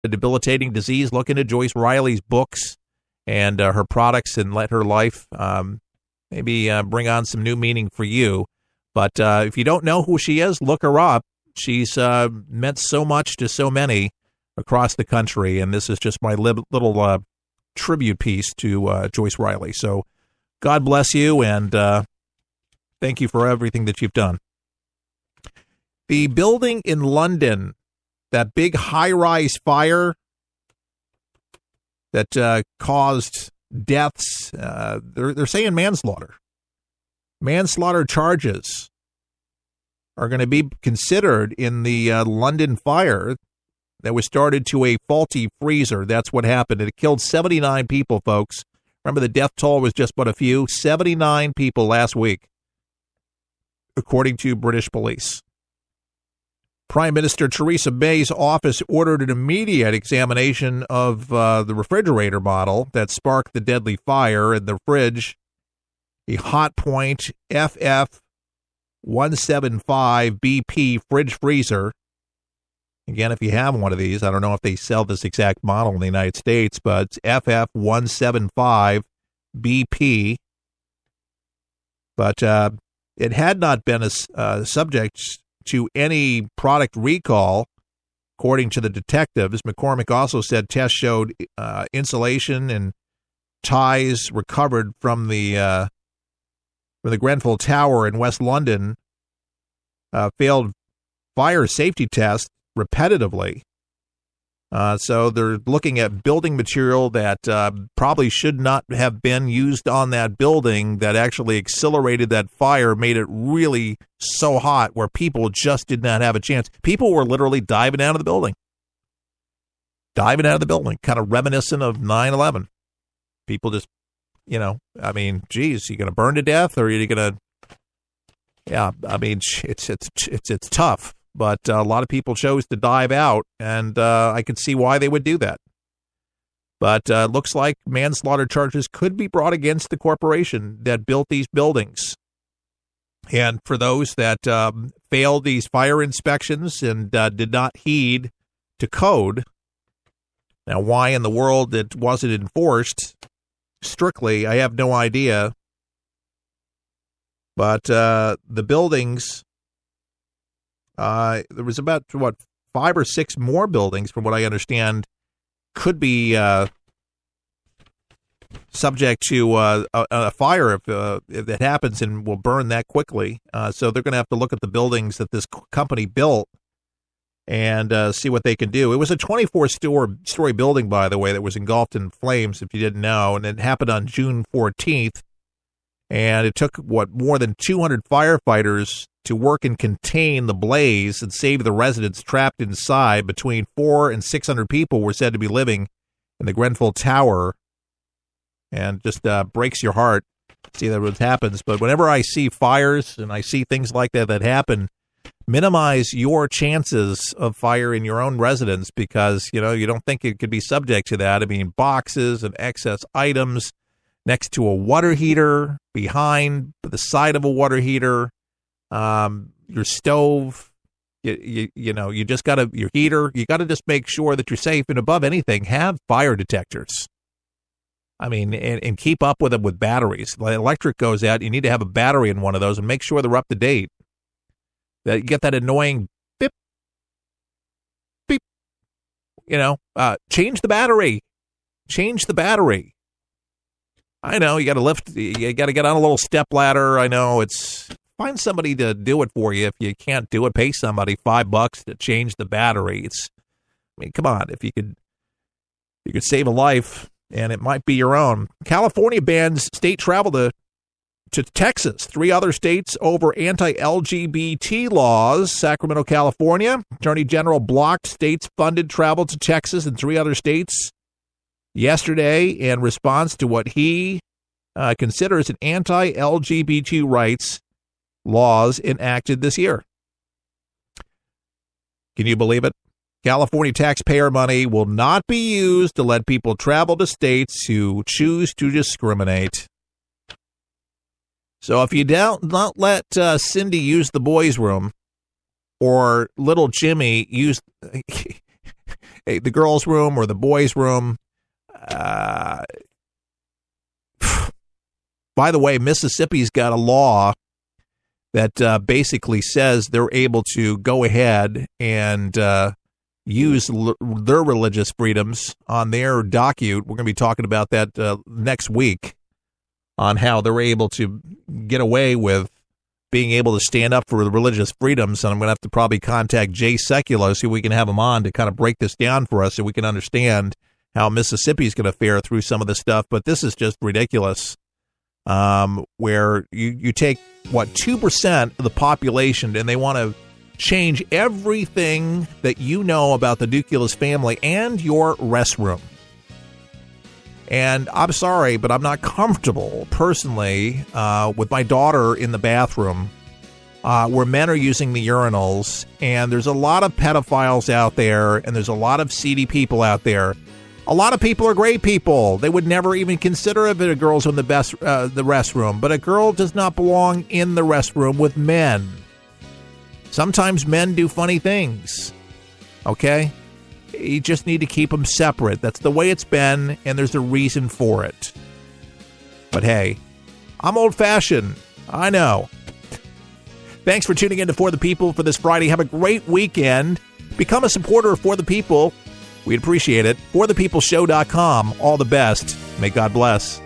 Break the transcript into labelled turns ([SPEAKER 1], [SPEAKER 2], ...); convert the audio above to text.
[SPEAKER 1] a debilitating disease, look into Joyce Riley's books and her products and let her life maybe bring on some new meaning for you. But if you don't know who she is, look her up. She's meant so much to so many across the country, and this is just my little tribute piece to Joyce Riley. So God bless you, and thank you for everything that you've done. The building in London, that big high-rise fire that caused deaths, they're saying manslaughter. Manslaughter charges are going to be considered in the London fire that was started to a faulty freezer. That's what happened. It killed 79 people, folks. Remember, the death toll was just but a few. 79 people last week, according to British police. Prime Minister Theresa May's office ordered an immediate examination of the refrigerator model that sparked the deadly fire in the fridge, a Hotpoint FF175 BP fridge freezer. Again, if you have one of these, I don't know if they sell this exact model in the United States, but it's FF175 BP. But it had not been subject to any product recall, according to the detectives. McCormick also said tests showed insulation and ties recovered from the Grenfell Tower in West London failed fire safety tests repetitively. So they're looking at building material that probably should not have been used on that building, that actually accelerated that fire, made it really so hot where people just did not have a chance. People were literally diving out of the building. Kind of reminiscent of 9/11. People just, I mean, geez, you going to burn to death, or are you going to, yeah, I mean, it's tough. But a lot of people chose to dive out, and I could see why they would do that. But looks like manslaughter charges could be brought against the corporation that built these buildings. And for those that failed these fire inspections and did not heed to code, now why in the world it wasn't enforced strictly, I have no idea. But the buildings... there was about, 5 or 6 more buildings, from what I understand, could be subject to a fire if it happens, and will burn that quickly. So they're going to have to look at the buildings that this company built and see what they can do. It was a 24-story building, by the way, that was engulfed in flames, if you didn't know, and it happened on June 14th. And it took, more than 200 firefighters to work and contain the blaze and save the residents trapped inside. Between 400 and 600 people were said to be living in the Grenfell Tower. And just breaks your heart to see that what happens. But whenever I see fires and I see things like that happen, minimize your chances of fire in your own residence, because, you don't think it could be subject to that. I mean, boxes and excess items next to a water heater, behind the side of a water heater, your stove, you just got to, your heater, you got to just make sure that you're safe. And above anything, have fire detectors. I mean, and keep up with them with batteries. The electric goes out, you need to have a battery in one of those, and make sure they're up to date. That you get that annoying beep, beep, change the battery. I know you got to lift, you got to get on a little step ladder. I know find somebody to do it for you. If you can't do it, pay somebody $5 to change the battery. Come on, if you could save a life, and it might be your own. California bans state travel to Texas. 3 other states over anti-LGBT laws. Sacramento, California. Attorney General blocked states-funded travel to Texas and 3 other states yesterday in response to what he considers an anti-LGBT rights laws enacted this year. Can you believe it? California taxpayer money will not be used to let people travel to states who choose to discriminate. So if you not let Cindy use the boys' room, or little Jimmy use... the girls' room or the boys' room. By the way, Mississippi's got a law that basically says they're able to go ahead and use their religious freedoms on their docket. We're going to be talking about that next week on how they're able to get away with being able to stand up for the religious freedoms. And I'm going to have to probably contact Jay Sekulow, see if we can have him on to kind of break this down for us so we can understand how Mississippi's going to fare through some of this stuff. But this is just ridiculous. Where you take, 2% of the population, and they want to change everything that you know about the Duculus family and your restroom. And I'm sorry, but I'm not comfortable, personally, with my daughter in the bathroom where men are using the urinals, and there's a lot of pedophiles out there, and there's a lot of seedy people out there. A lot of people are great people. They would never even consider if a girl's in the restroom. But a girl does not belong in the restroom with men. Sometimes men do funny things. Okay? You just need to keep them separate. That's the way it's been, and there's a reason for it. But hey, I'm old-fashioned. I know. Thanks for tuning in to For the People for this Friday. Have a great weekend. Become a supporter of For the People. We'd appreciate it. ForThePeopleShow.com. All the best. May God bless.